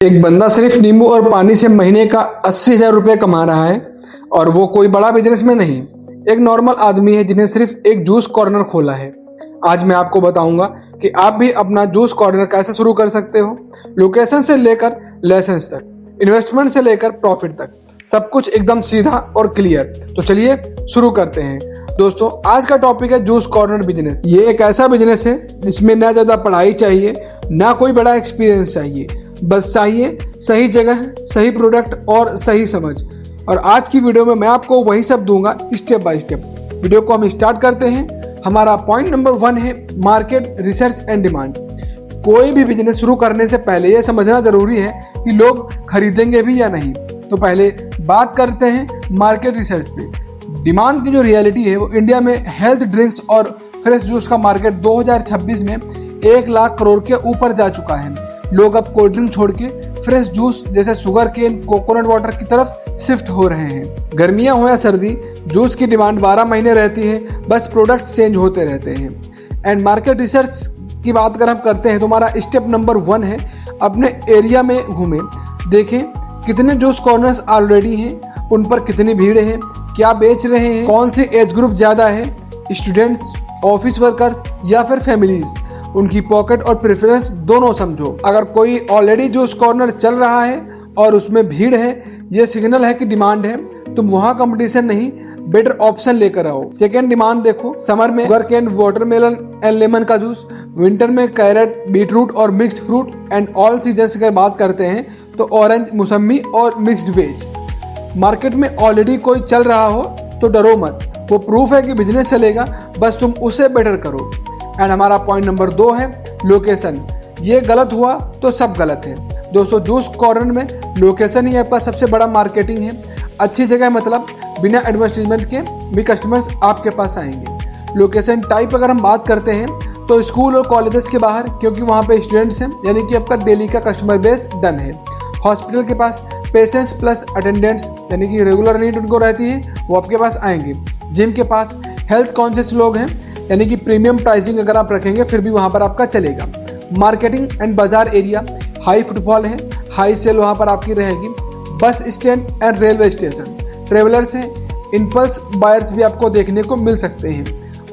एक बंदा सिर्फ नींबू और पानी से महीने का 80,000 रुपये कमा रहा है और वो कोई बड़ा बिजनेस में नहीं, एक नॉर्मल आदमी है जिन्हें सिर्फ एक जूस कॉर्नर खोला है। आज मैं आपको बताऊंगा कि आप भी अपना जूस कॉर्नर कैसे शुरू कर सकते हो। लोकेशन से लेकर लाइसेंस तक, इन्वेस्टमेंट से लेकर प्रॉफिट तक, सब कुछ एकदम सीधा और क्लियर। तो चलिए शुरू करते हैं। दोस्तों, आज का टॉपिक है जूस कॉर्नर बिजनेस। ये एक ऐसा बिजनेस है जिसमें ना ज्यादा पढ़ाई चाहिए, ना कोई बड़ा एक्सपीरियंस चाहिए, बस चाहिए सही जगह, सही प्रोडक्ट और सही समझ। और आज की वीडियो में मैं आपको वही सब दूंगा स्टेप बाय स्टेप। वीडियो को हम स्टार्ट करते हैं। हमारा पॉइंट नंबर 1 है मार्केट रिसर्च एंड डिमांड। कोई भी बिजनेस शुरू करने से पहले यह समझना जरूरी है कि लोग खरीदेंगे भी या नहीं। तो पहले बात करते हैं मार्केट रिसर्च पे। डिमांड की जो रियलिटी है वो इंडिया में हेल्थ ड्रिंक्स और फ्रेश जूस का मार्केट 2026 में 1 लाख करोड़ के ऊपर जा चुका है। लोग अब कोल्ड ड्रिंक छोड़ के फ्रेश जूस जैसे शुगर केन, कोकोनट वाटर की तरफ शिफ्ट हो रहे हैं। गर्मियां हो या सर्दी, जूस की डिमांड 12 महीने रहती है, बस प्रोडक्ट्स चेंज होते रहते हैं। एंड मार्केट रिसर्च की बात अगर हम करते हैं तो हमारा स्टेप नंबर 1 है अपने एरिया में घूमें, देखें कितने जूस कॉर्नर्स ऑलरेडी हैं, उन पर कितनी भीड़ है, क्या बेच रहे हैं, कौन सी एज ग्रुप ज़्यादा है, स्टूडेंट्स, ऑफिस वर्कर्स या फिर फैमिलीज, उनकी पॉकेट और प्रेफरेंस दोनों समझो। अगर कोई ऑलरेडी जूस कॉर्नर चल रहा है और उसमें भीड़ है, ये सिग्नल है कि डिमांड है। तुम वहाँ कंपटीशन नहीं, बेटर ऑप्शन लेकर आओ। सेकेंड डिमांड देखो, समर में sugar cane, watermelon and lemon का जूस, विंटर में कैरेट, बीटरूट और mixed fruit and all seasons की बात करते हैं तो ऑरेंज, मौसमी और मिक्स्ड वेज। मार्केट में ऑलरेडी कोई चल रहा हो तो डरो मत, वो प्रूफ है कि बिजनेस चलेगा, बस तुम उसे बेटर करो। एंड हमारा पॉइंट नंबर 2 है लोकेशन। ये गलत हुआ तो सब गलत है। दोस्तों, जूस कॉर्नर में लोकेशन ही आपका सबसे बड़ा मार्केटिंग है। अच्छी जगह मतलब बिना एडवर्टाइजमेंट के भी कस्टमर्स आपके पास आएंगे। लोकेशन टाइप अगर हम बात करते हैं तो स्कूल और कॉलेजेस के बाहर, क्योंकि वहाँ पे स्टूडेंट्स हैं, यानी कि आपका डेली का कस्टमर बेस डन है। हॉस्पिटल के पास पेशेंट्स प्लस अटेंडेंट्स, यानी कि रेगुलर नीड उनको रहती है, वो आपके पास आएंगे। जिम के पास हेल्थ कॉन्शियस लोग हैं, यानी कि प्रीमियम प्राइसिंग अगर आप रखेंगे फिर भी वहाँ पर आपका चलेगा। मार्केटिंग एंड बाजार एरिया, हाई फुटफॉल है, हाई सेल वहाँ पर आपकी रहेगी। Bus stand and railway station, travellers हैं, इम्पल्स बायर्स भी आपको देखने को मिल सकते हैं।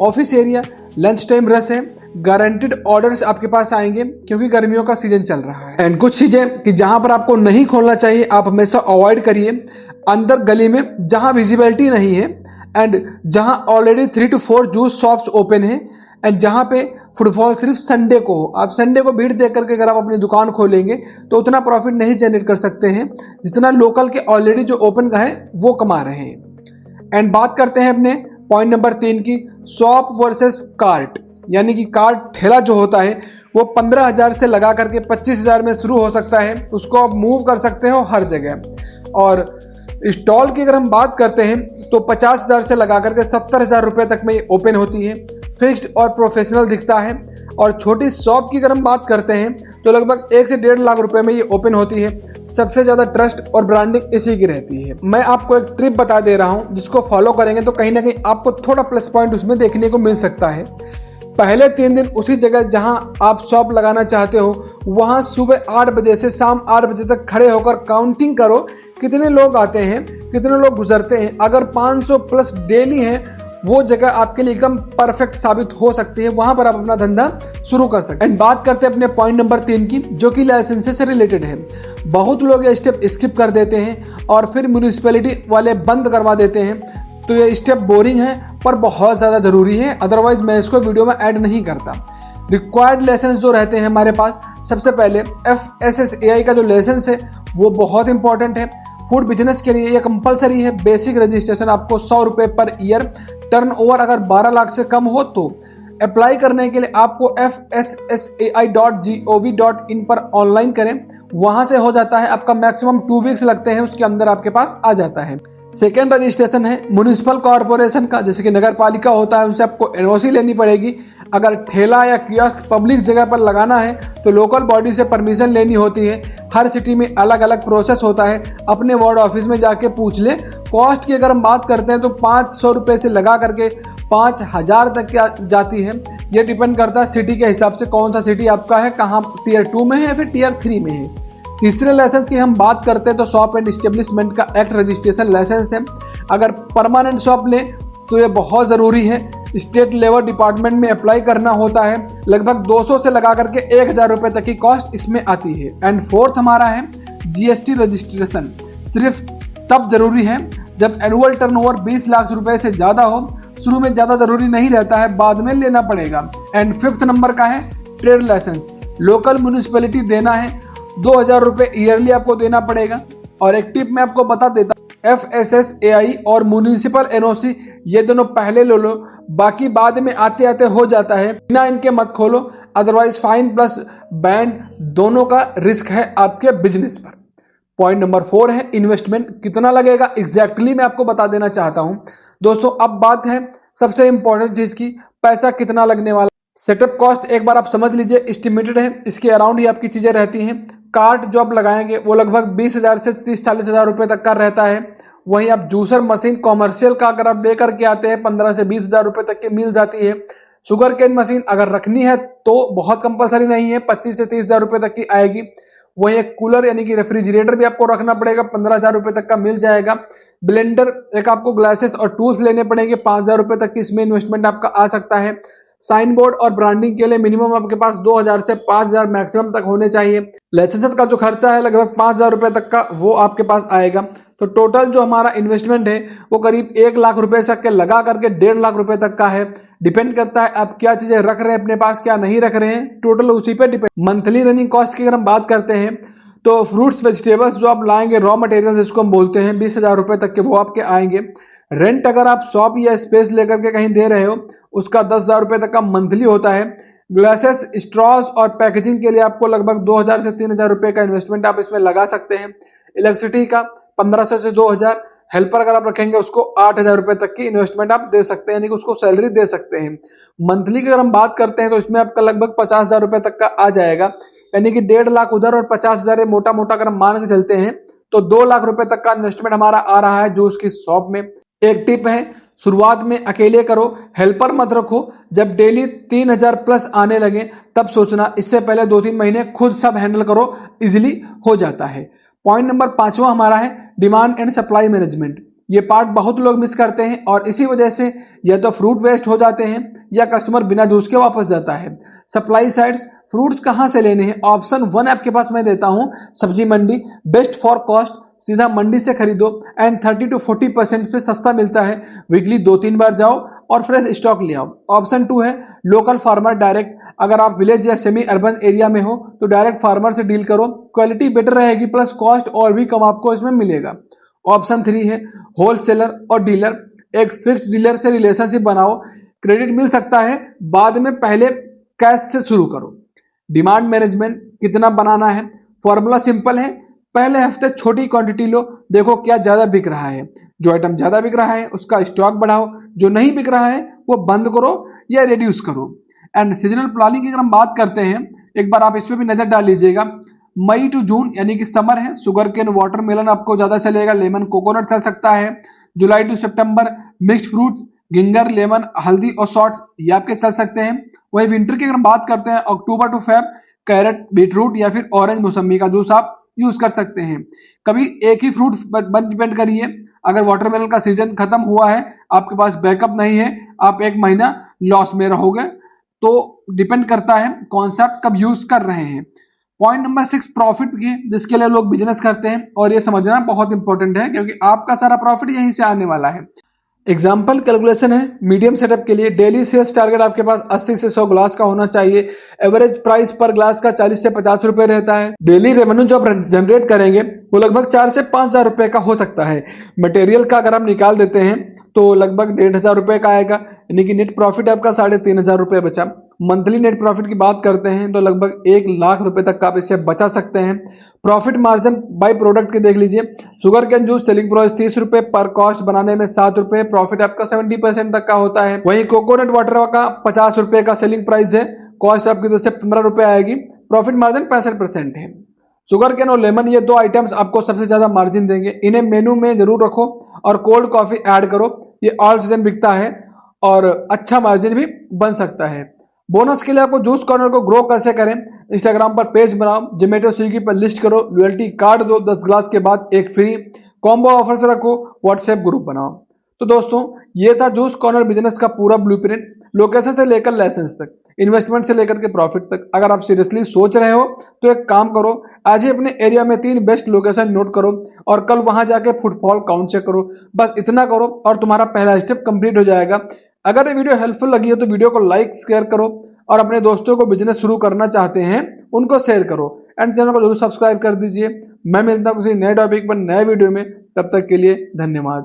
Office area, lunch time rush है, गारंटेड ऑर्डर्स आपके पास आएंगे क्योंकि गर्मियों का सीजन चल रहा है। एंड कुछ चीजें कि जहां पर आपको नहीं खोलना चाहिए आप हमेशा अवॉइड करिए। अंदर गली में जहां विजिबिलिटी नहीं है, एंड जहां already 3 to 4 juice shops open है, एंड जहां पे फुटफॉल सिर्फ संडे को हो। आप संडे को भीड़ देख करके अगर आप अपनी दुकान खोलेंगे तो उतना प्रॉफिट नहीं जनरेट कर सकते हैं जितना लोकल के ऑलरेडी जो ओपन का है वो कमा रहे हैं। एंड बात करते हैं अपने पॉइंट नंबर 3 की, शॉप वर्सेस कार्ट। यानी कि कार्ट ठेला जो होता है वो 15,000 से लगा करके 25,000 में शुरू हो सकता है, उसको आप मूव कर सकते हो हर जगह। और स्टॉल की अगर हम बात करते हैं तो 50,000 से लगा करके 70,000 रुपए तक में ये ओपन होती है, फिक्स्ड और प्रोफेशनल दिखता है। और छोटी शॉप की अगर हम बात करते हैं तो लगभग 1 से 1.5 लाख रुपए में ये ओपन होती है। सबसे ज्यादा ट्रस्ट और ब्रांडिंग इसी की रहती है। मैं आपको एक ट्रिप बता दे रहा हूं जिसको फॉलो करेंगे तो कहीं ना कहीं आपको थोड़ा प्लस पॉइंट उसमें देखने को मिल सकता है। पहले 3 दिन उसी जगह जहां आप शॉप लगाना चाहते हो वहां सुबह 8 बजे से शाम 8 बजे तक खड़े होकर काउंटिंग करो कितने लोग आते हैं, कितने लोग गुजरते हैं। अगर 500 प्लस डेली हैं वो जगह आपके लिए एकदम परफेक्ट साबित हो सकती है, वहां पर आप अपना धंधा शुरू कर सकते हैं। एंड बात करते हैं अपने पॉइंट नंबर 3 की, जो कि लाइसेंस से रिलेटेड है। बहुत लोग ये स्टेप स्किप कर देते हैं और फिर म्यूनिसिपैलिटी वाले बंद करवा देते हैं। तो ये स्टेप बोरिंग है पर बहुत ज़्यादा ज़रूरी है, अदरवाइज मैं इसको वीडियो में ऐड नहीं करता। रिक्वायर्ड लाइसेंस जो रहते हैं हमारे पास, सबसे पहले FSSAI का जो लाइसेंस है वो बहुत इंपॉर्टेंट है। फूड बिजनेस के लिए ये कंपलसरी है। बेसिक रजिस्ट्रेशन आपको 100 रुपये पर ईयर, टर्नओवर अगर 12 लाख से कम हो तो। अप्लाई करने के लिए आपको FSSAI.gov.in पर ऑनलाइन करें, वहां से हो जाता है। आपका मैक्सिमम 2 वीक्स लगते हैं, उसके अंदर आपके पास आ जाता है। सेकेंड रजिस्ट्रेशन है म्युनिसिपल कॉर्पोरेशन का, जैसे कि नगर पालिका होता है, उनसे आपको एनओसी लेनी पड़ेगी। अगर ठेला या कियोस्क पब्लिक जगह पर लगाना है तो लोकल बॉडी से परमिशन लेनी होती है। हर सिटी में अलग अलग प्रोसेस होता है, अपने वार्ड ऑफिस में जाके पूछ ले। कॉस्ट की अगर हम बात करते हैं तो 500 रुपये से लगा करके 5,000 तक की जाती है। ये डिपेंड करता है सिटी के हिसाब से, कौन सा सिटी आपका है, कहाँ टीयर 2 में है या फिर टीयर 3 में है। तीसरे लाइसेंस की हम बात करते हैं तो शॉप एंड इस्टेब्लिशमेंट का एक्ट रजिस्ट्रेशन लाइसेंस है। अगर परमानेंट शॉप लें तो ये बहुत ज़रूरी है, स्टेट लेबर डिपार्टमेंट में अप्लाई करना होता है। लगभग 200 से लगा करके 1000 रुपये तक की कॉस्ट इसमें आती है। एंड फोर्थ हमारा है जीएसटी रजिस्ट्रेशन। सिर्फ तब जरूरी है जब एनुअल टर्नओवर 20 लाख रुपए से ज़्यादा हो। शुरू में ज़्यादा जरूरी नहीं रहता है, बाद में लेना पड़ेगा। एंड फिफ्थ नंबर का है ट्रेड लाइसेंस। लोकल म्यूनिसिपैलिटी देना है, 2000 रुपये ईयरली आपको देना पड़ेगा। और एक टिप मैं आपको बता देता हूँ, FSSAI और म्यूनिसिपल NOC ये दोनों पहले ले लो, बाकी बाद में आते आते हो जाता है। बिना इनके मत खोलो, अदरवाइज फाइन प्लस बैंड दोनों का रिस्क है आपके बिजनेस पर। पॉइंट नंबर 4 है इन्वेस्टमेंट। कितना लगेगा एग्जैक्टली मैं आपको बता देना चाहता हूं दोस्तों। अब बात है सबसे इंपॉर्टेंट चीज की, पैसा कितना लगने वाला। सेटअप कॉस्ट एक बार आप समझ लीजिए, एस्टिमेटेड है, इसके अराउंड ही आपकी चीजें रहती हैं। कार्ट जो आप लगाएंगे वो लगभग 20,000 से 30-40 हज़ार रुपए तक का रहता है। वहीं आप जूसर मशीन कॉमर्शियल का अगर आप लेकर के आते हैं 15 से 20 हज़ार रुपए तक की मिल जाती है। शुगर केन मशीन अगर रखनी है तो बहुत कंपलसरी नहीं है, 25 से 30 हज़ार रुपए तक की आएगी। वहीं एक कूलर यानी कि रेफ्रिजरेटर भी आपको रखना पड़ेगा, 15,000 रुपए तक का मिल जाएगा। ब्लेंडर, एक आपको ग्लासेस और टूल्स लेने पड़ेंगे, 5,000 रुपए तक की इसमें इन्वेस्टमेंट आपका आ सकता है। साइन बोर्ड और ब्रांडिंग के लिए मिनिमम आपके पास 2,000 से 5,000 मैक्सिमम तक होने चाहिए। लाइसेंस का जो खर्चा है लगभग 5,000 रुपए तक का वो आपके पास आएगा। तो टोटल जो हमारा इन्वेस्टमेंट है वो करीब 1 लाख रुपए से के लगा करके 1.5 लाख रुपए तक का है। डिपेंड करता है आप क्या चीजें रख रहे हैं अपने पास, क्या नहीं रख रहे हैं, टोटल उसी पे डिपेंड। मंथली रनिंग कॉस्ट की अगर हम बात करते हैं तो फ्रूट्स वेजिटेबल्स जो आप लाएंगे, रॉ मटेरियल जिसको हम बोलते हैं, 20,000 रुपए तक के वो आपके आएंगे। रेंट अगर आप शॉप या स्पेस लेकर के कहीं दे रहे हो उसका 10,000 रुपए तक का मंथली होता है। ग्लासेस, स्ट्रॉज और पैकेजिंग के लिए आपको लगभग 2,000 से 3,000 रुपए का इन्वेस्टमेंट आप इसमें लगा सकते हैं। इलेक्ट्रिसिटी का 1,500 से 2,000। हेल्पर अगर आप रखेंगे उसको 8,000 रुपए तक की इन्वेस्टमेंट आप दे सकते हैं, यानी कि उसको सैलरी दे सकते हैं। मंथली की अगर हम बात करते हैं तो इसमें आपका लगभग 50,000 रुपए तक का आ जाएगा, यानी कि 1.5 लाख उधर और 50,000 मोटा मोटा अगर हम मान के चलते हैं तो 2 लाख रुपए तक का इन्वेस्टमेंट हमारा आ रहा है जूस की शॉप में। एक टिप है, शुरुआत में अकेले करो, हेल्पर मत रखो। जब डेली 3,000 प्लस आने लगे तब सोचना, इससे पहले 2-3 महीने खुद सब हैंडल करो, इजिली हो जाता है। पॉइंट नंबर 5वां हमारा है डिमांड एंड सप्लाई मैनेजमेंट। ये पार्ट बहुत लोग मिस करते हैं और इसी वजह से या तो फ्रूट वेस्ट हो जाते हैं या कस्टमर बिना जूस के वापस जाता है। सप्लाई साइड्स, फ्रूट्स कहां से लेने हैं? ऑप्शन 1 आपके पास मैं देता हूं, सब्जी मंडी, बेस्ट फॉर कॉस्ट, सीधा मंडी से खरीदो एंड 30 to 40% पे सस्ता मिलता है। वीकली 2-3 बार जाओ और फ्रेश स्टॉक ले आओ। ऑप्शन 2 है लोकल फार्मर डायरेक्ट। अगर आप विलेज या सेमी अर्बन एरिया में हो तो डायरेक्ट फार्मर से डील करो, क्वालिटी बेटर रहेगी प्लस कॉस्ट और भी कम आपको इसमें मिलेगा। ऑप्शन 3 है होलसेलर और डीलर। एक फिक्स्ड डीलर से रिलेशनशिप बनाओ, क्रेडिट मिल सकता है बाद में, पहले कैश से शुरू करो। डिमांड मैनेजमेंट कितना बनाना है? फॉर्मूला सिंपल है, पहले हफ्ते छोटी क्वांटिटी लो, देखो क्या ज्यादा बिक रहा है। जो आइटम ज्यादा बिक रहा है उसका स्टॉक बढ़ाओ, जो नहीं बिक रहा है वो बंद करो या रिड्यूस करो। एंड सीजनल प्लानिंग की अगर हम बात करते हैं, एक बार आप इस पे भी नजर डाल लीजिएगा। मई टू जून यानी कि समर है, शुगर केन वाटरमेलन आपको ज्यादा चलेगा, लेमन कोकोनट चल सकता है। जुलाई टू सितंबर मिक्स्ड फ्रूट, गिंगर, लेमन, हल्दी और शॉर्ट्स ये आपके चल सकते हैं। वही विंटर की अगर हम बात करते हैं, अक्टूबर टू फेब कैरेट, बीटरूट या फिर ऑरेंज मौसमी का जूस आप यूज कर सकते हैं। कभी एक ही फ्रूट पर डिपेंड करिए, अगर वाटरमेलन का सीजन खत्म हुआ है, आपके पास बैकअप नहीं है, आप 1 महीना लॉस में रहोगे। तो डिपेंड करता है कौन सा आप कब यूज कर रहे हैं। पॉइंट नंबर 6 प्रॉफिट की, जिसके लिए लोग बिजनेस करते हैं और ये समझना बहुत इंपॉर्टेंट है क्योंकि आपका सारा प्रॉफिट यहीं से आने वाला है। एग्जाम्पल कैलकुलेशन है, मीडियम सेटअप के लिए डेली सेल्स टारगेट आपके पास 80 से 100 ग्लास का होना चाहिए। एवरेज प्राइस पर ग्लास का 40 से 50 रुपए रहता है। डेली रेवेन्यू जो आप जनरेट करेंगे वो लगभग 4 से 5,000 रुपए का हो सकता है। मटेरियल का अगर हम निकाल देते हैं तो लगभग 1,500 रुपए का आएगा, यानी कि नेट प्रॉफिट आपका 3,500 रुपए बचा। मंथली नेट प्रॉफिट की बात करते हैं तो लगभग 1 लाख रुपए तक का आप इससे बचा सकते हैं। प्रॉफिट मार्जिन बाय प्रोडक्ट की देख लीजिए, sugar cane juice selling price 30 रुपए पर कॉस्ट, बनाने में 7 रुपए, प्रॉफिट आपका 70% तक का होता है। वहीं कोकोनट वाटर का 50 रुपए का सेलिंग प्राइस है, कॉस्ट आपकी तरफ से 15 रुपए आएगी, प्रॉफिट मार्जिन 65% है। शुगर कैन और लेमन ये 2 आइटम्स आपको सबसे ज्यादा मार्जिन देंगे, इन्हें मेनू में जरूर रखो। और कोल्ड कॉफी ऐड करो, ये ऑल सीजन बिकता है और अच्छा मार्जिन भी बन सकता है। बोनस के लिए आपको जूस कॉर्नर को ग्रो कैसे करें, इंस्टाग्राम पर पेज बनाओ, जोमेटो स्विगी पर लिस्ट करो, लॉयल्टी कार्ड दो, 10 ग्लास के बाद एक फ्री, कॉम्बो ऑफर्स रखो, व्हाट्सएप ग्रुप बनाओ। तो दोस्तों, ये था जूस कॉर्नर बिजनेस का पूरा ब्लूप्रिंट, लोकेशन से लेकर लाइसेंस तक, इन्वेस्टमेंट से लेकर के प्रॉफिट तक। अगर आप सीरियसली सोच रहे हो तो एक काम करो, आज ही अपने एरिया में 3 बेस्ट लोकेशन नोट करो और कल वहां जाके फुटफॉल काउंट चेक करो। बस इतना करो और तुम्हारा पहला स्टेप कंप्लीट हो जाएगा। अगर ये वीडियो हेल्पफुल लगी है तो वीडियो को लाइक शेयर करो और अपने दोस्तों को बिजनेस शुरू करना चाहते हैं उनको शेयर करो एंड चैनल को जरूर सब्सक्राइब कर दीजिए। मैं मिलता हूं किसी नए टॉपिक पर नए वीडियो में, तब तक के लिए धन्यवाद।